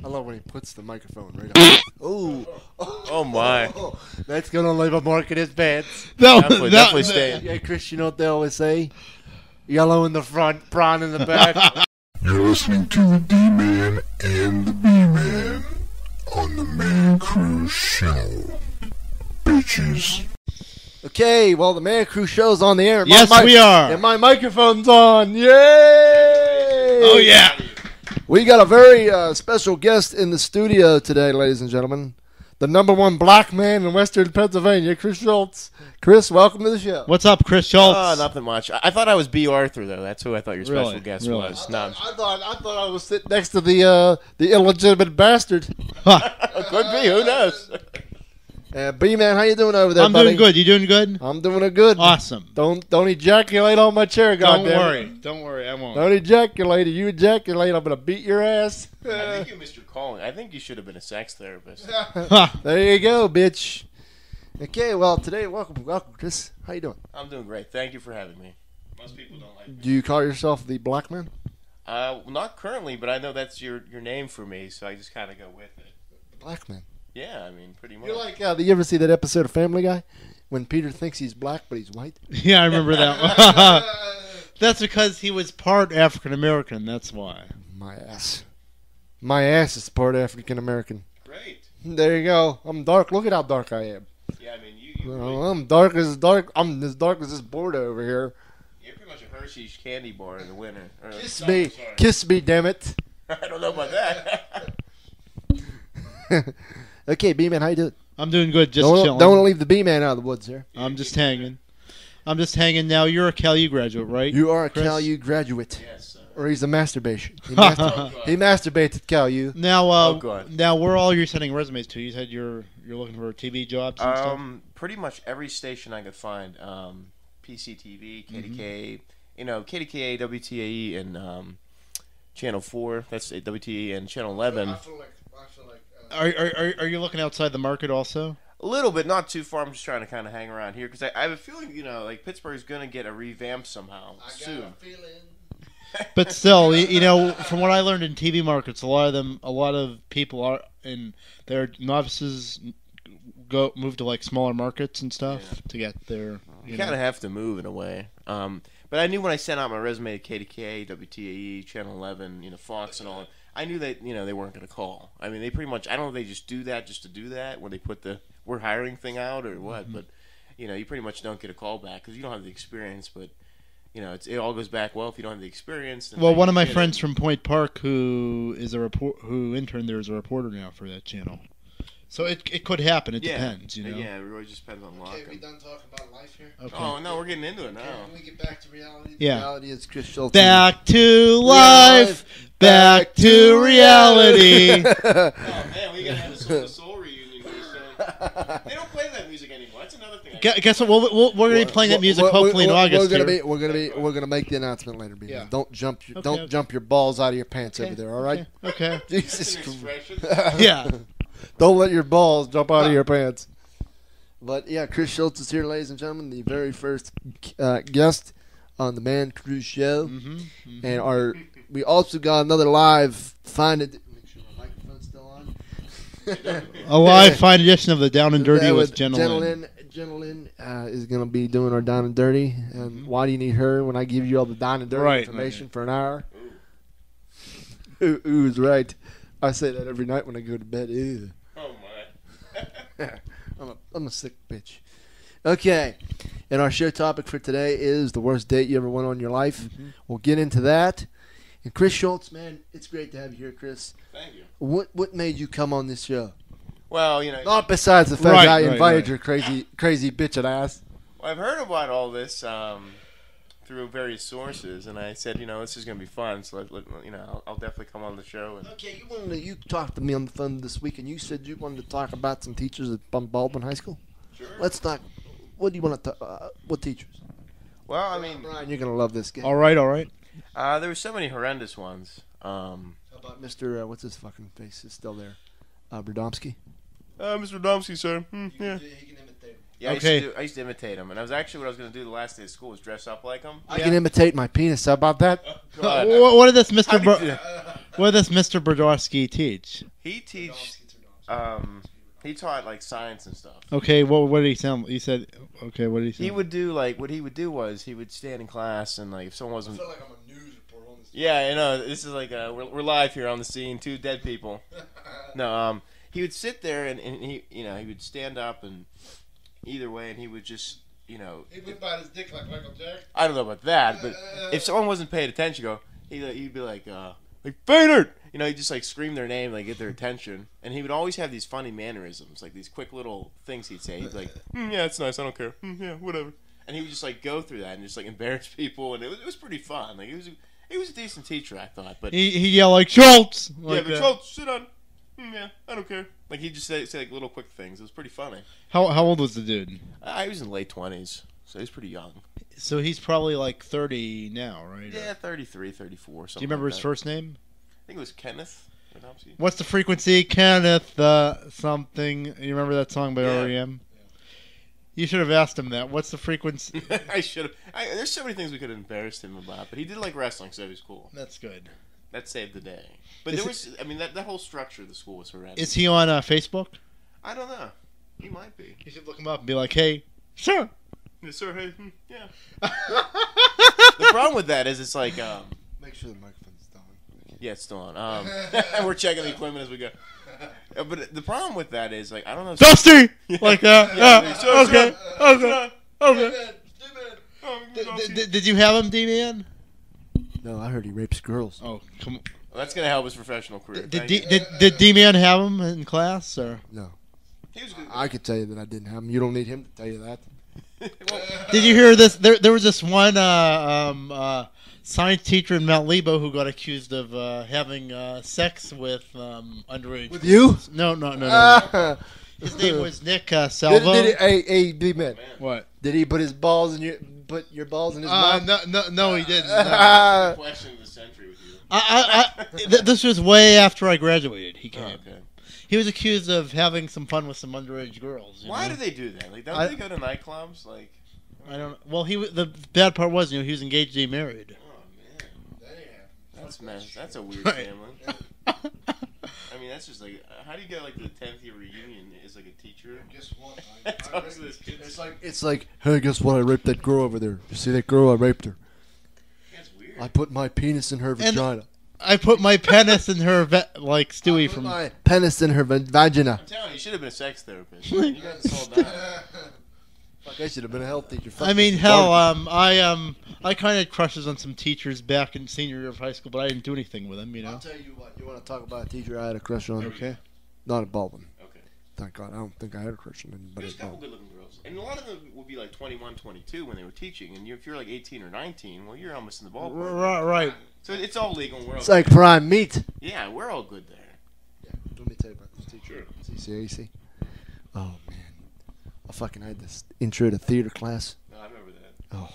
I love when he puts the microphone right up. Oh my. That's gonna leave a mark in his pants. Definitely staying. Yeah, Chris, you know what they always say? Yellow in the front, brown in the back. You're listening to the D-Man and the B-Man on the Man Crew Show. Bitches. Okay, well, the Man Crew show's on the air. Yes, we are. And my microphone's on. Yay! Oh, yeah. We got a very special guest in the studio today, ladies and gentlemen. The #1 black man in Western Pennsylvania, Chris Shultz. Chris, welcome to the show. What's up, Chris Schultz? Nothing much. I thought I was B. Arthur, though. That's who I thought your special Really? guest Really? was. No. I thought I was sitting next to the illegitimate bastard. Could be. Who knows? B-man, how you doing over there, I'm buddy? doing good. You doing good? I'm doing it good. Awesome. Don't ejaculate on my chair, Don't goddamn. worry. Don't worry. I won't. Don't ejaculate. If you ejaculate, I'm gonna beat your ass. I think you missed your calling. I think you should have been a sex therapist. There you go, bitch. Okay, well, today, welcome, Chris. How you doing? I'm doing great. Thank you for having me. Most people don't like me. Do you call yourself the black man? Not currently, but I know that's your name for me, so I just kind of go with it. Black man. Yeah, I mean, pretty much. You're like, do you ever see that episode of Family Guy when Peter thinks he's black but he's white? Yeah, I remember that one. That's because he was part African American. That's why. My ass. My ass is part African American. Great. There you go. I'm dark. Look at how dark I am. Yeah, I mean, you Well, really, I'm dark as dark. I'm as dark as this board over here. you're pretty much a Hershey's candy bar in the winter. Or, Kiss oh, me. sorry. Kiss me, damn it. I don't know about that. Okay, B-man, how you doing? I'm doing good. Just Don't chilling. leave the B-man out of the woods here. I'm just hanging. Now, you're a Cal U graduate, right? You are a Chris? Cal U graduate. Yes, sir. Or he's a masturbation. He masturbates at Cal U. Now, God. now, where all you're sending resumes to? You said you're looking for TV jobs and stuff. Pretty much every station I could find. PCTV, KDK, KDKA, WTAE, and Channel 4. That's WTAE and Channel 11. Are you looking outside the market also? A little bit, not too far. I'm just trying to kind of hang around here because I have a feeling, like Pittsburgh's going to get a revamp somehow soon. But still, from what I learned in TV markets, a lot of people are in their novices move to like smaller markets and stuff to get their. You kind of have to move in a way. But I knew when I sent out my resume to KDK, WTAE, Channel 11, Fox and all, I knew that, they weren't going to call. I mean, they pretty much, I don't know if they just do that just to do that when they put the we're hiring thing out or what, but, you pretty much don't get a call back because you don't have the experience, but, it all goes back, well, if you don't have the experience. Then well, one of my friends from Point Park who interned there is a reporter now for that channel. So it could happen. It depends, Yeah, it really just depends on luck. Okay, we done talking about life here? Okay. Oh, no, we're getting into it now. Can we get back to reality? Yeah. Reality is Chris Schultz. Back to life. Back to reality. Oh, man, we got to have a Soul to Soul reunion here soon. They don't play that music anymore. That's another thing. Guess what? We're going to be playing that music hopefully in August. We're gonna make the announcement later. Yeah. Don't jump your balls out of your pants over there. All right. Okay. Jesus That's an Christ. expression. Yeah. Don't let your balls jump out of your pants. But yeah, Chris Schultz is here, ladies and gentlemen, the very first guest on the Man Crew Show, and we also got another live Make sure my microphone's still on. A live fine edition of the Down and Dirty with Gentleman. Gentleman is going to be doing our Down and Dirty. And why do you need her when I give you all the Down and Dirty information for an hour? Ooh is right. I say that every night when I go to bed. Ew. Oh, my. I'm a sick bitch. Okay. And our show topic for today is the worst date you ever went on in your life. We'll get into that. And Chris Schultz, man, it's great to have you here, Chris. Thank you. What made you come on this show? Well, Not besides the fact that I invited your crazy bitch ass. Well, I've heard about all this through various sources, and I said, this is going to be fun, so I'll definitely come on the show. And Okay, you talked to me on the phone this week, and you said you wanted to talk about some teachers at Baldwin High School. Sure. Let's talk. What do you want to talk? What teachers? Well, I mean, Brian, you're gonna love this game. All right. there were so many horrendous ones. How about Mr. What's his fucking face is still there? Radomski. Mr. Domsky, sir. Yeah. He can imitate him. Yeah, Okay. I used to imitate him, and I was actually what I was going to do the last day of school was dress up like him. I can imitate my penis. How about that? God. What did this Mr. How did you- What does Mr. Brodowski teach? He he taught like science and stuff. Okay, what did he sound? He said, okay, what did he say? He would do like what he would do was he would stand in class and like if someone wasn't. I feel like I'm a news reporter on this. Yeah, I know. This is like we're live here on the scene. 2 dead people. No, he would sit there and he he would stand up and either way and he would just He whipped out his dick like Michael Jackson. I don't know about that, but if someone wasn't paying attention, he'd be like Fainert! He'd just like scream their name, like get their attention. And he would always have these funny mannerisms, like these quick little things he'd say. He'd be like, yeah, it's nice, I don't care. Yeah, whatever. And he would just like go through that and just like embarrass people, and it was pretty fun. Like he was a decent teacher, I thought. But he yelled like Schultz. Like but Schultz, sit on. Yeah, I don't care. Like he'd just say like little quick things. It was pretty funny. How old was the dude? He was in late 20s, so he's pretty young. So he's probably like 30 now, right? Yeah, 33, 34, something. Do you remember like his that. first name? I think it was Kenneth. What's the frequency, Kenneth? Something. You remember that song by R.E.M.? Yeah. You should have asked him that. What's the frequency? I should have. There's so many things we could have embarrassed him about, but he did like wrestling, so he was cool. That's good. That saved the day. But that whole structure of the school was horrendous. Is he on Facebook? I don't know. He might be. You should look him up and be like, hey, sir. Yes, sir. Hey, yeah. The problem with that is it's like. Make sure the microphone's down. Yeah, it's still on. We're checking the equipment as we go. But the problem with that is like I don't know. Dusty. Like that. Okay. Did you have him, D-Man? No, I heard he rapes girls. Oh, come on. Well, that's gonna help his professional career. Did D-Man have him in class or? No. He was good. I could tell you that I didn't have him. You don't need him to tell you that. Did you hear this? There was this one science teacher in Mount Lebo who got accused of having sex with underage. With you? No. His name was Nick Salvo. Hey, D-Man. What? Did he put your balls in his mouth? No, he didn't. The question of the century with you. This was way after I graduated. He came. Oh, okay. He was accused of having some fun with some underage girls. Why do they do that? Like, don't they go to nightclubs? Like, I don't know. Well, the bad part was, he was engaged to be married. Oh man, that's mess. That's a weird Right. family. I mean, that's just like, how do you get like to the 10th year reunion? Is like a teacher. Guess what? Talks to this kid. It's like, hey, guess what? I raped that girl over there. You see that girl? I raped her. That's weird. I put my penis in her vagina. I put my penis in her, like Stewie from. My penis in her vagina. I'm telling you, you should have been a sex therapist. You got sold that. Fuck, I should have been a health teacher. Fuck, I mean, hell, I kind of had crushes on some teachers back in senior year of high school, but I didn't do anything with them, I'll tell you what. You want to talk about a teacher I had a crush on? Okay. Not at Baldwin. Okay. Thank God. I don't think I had a crush on anybody. There's a couple good looking girls. And a lot of them would be like 21, 22 when they were teaching. And if you're like 18 or 19, well, you're almost in the ballpark. Right. So it's all legal and we're all It's like prime meat. Yeah, we're all good there. Yeah. Let me tell you about this teacher. ccac. Oh, man. I fucking had this intro to theater class. No, I remember that. Oh.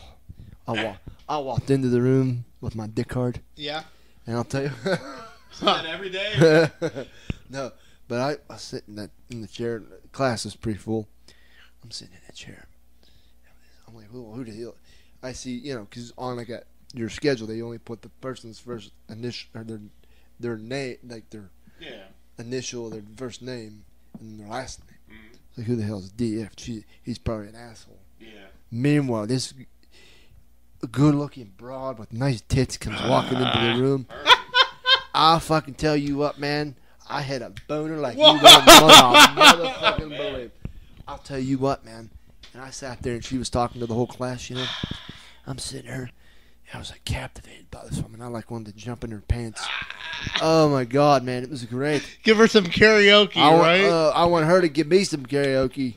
I walked into the room with my dick hard. Yeah. And I'll tell you. So that every day? No. But I sit in the chair. Class is pretty full. I'm sitting in that chair. I'm like, who the hell? I see, because on like your schedule, they only put the person's first initial, or their name, like their initial, their first name, and their last name. Mm-hmm. Like, who the hell is DF? He's probably an asshole. Yeah. Meanwhile, this good-looking broad with nice tits comes walking into the room. I'll fucking tell you what, man. I had a boner like you don't motherfucking believe. I'll tell you what, man. And I sat there and she was talking to the whole class, I'm sitting there. I was like captivated by this woman. I like wanted to jump in her pants. Oh my God, man. It was great. Give her some karaoke, right? I want her to give me some karaoke.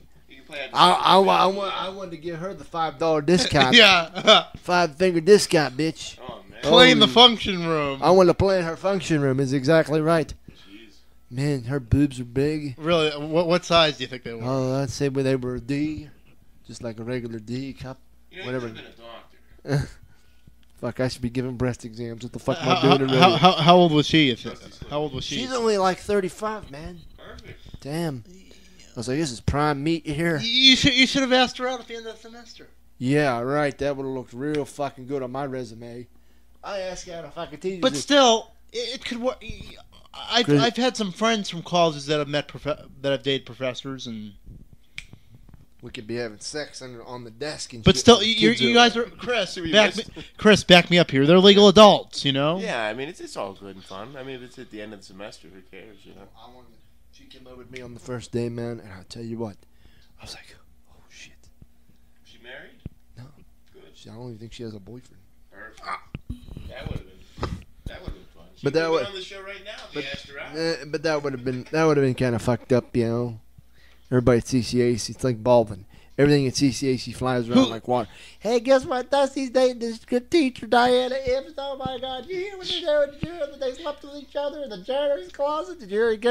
I wanted to give her the $5 discount. Yeah. 5-finger discount, bitch. Oh, man. Play in the function room. I want to play in her function room. Is exactly right. Jeez. Man, her boobs are big. Really? What size do you think they were? Oh, I'd say they were a D. Just like a regular D cup. Whatever. You could have been a doctor. Fuck, I should be giving breast exams. What the fuck am I doing already? How old was she? How old was she? She's only like 35, man. Perfect. Damn. I was like, this is prime meat here. You should have asked her out at the end of the semester. Yeah, right. That would have looked real fucking good on my resume. I asked her out if I could teach. But still, it could work. I've had some friends from colleges that have that have dated professors, and we could be having sex on the desk and but shit still, while the you kids are guys away. are Chris, back me up here. They're legal adults, you know. Yeah, I mean it's all good and fun. I mean if it's at the end of the semester, who cares, you know? She came over with me on the first day, man, and I'll tell you what, I was like, oh shit. She married? No. Good. I don't even think she has a boyfriend. Perfect. That would have been fun. She But that could would- be on the show right now if you asked her out. But that would have been kind of fucked up, you know. Everybody at CCAC, it's like Baldwin. Everything at CCAC flies around like water. Hey, guess what? Dusty's dating this good teacher, Diana Evans. Oh my God! You hear what they're doing? Did you hear that they slept with each other in the janitor's closet? Did you hear?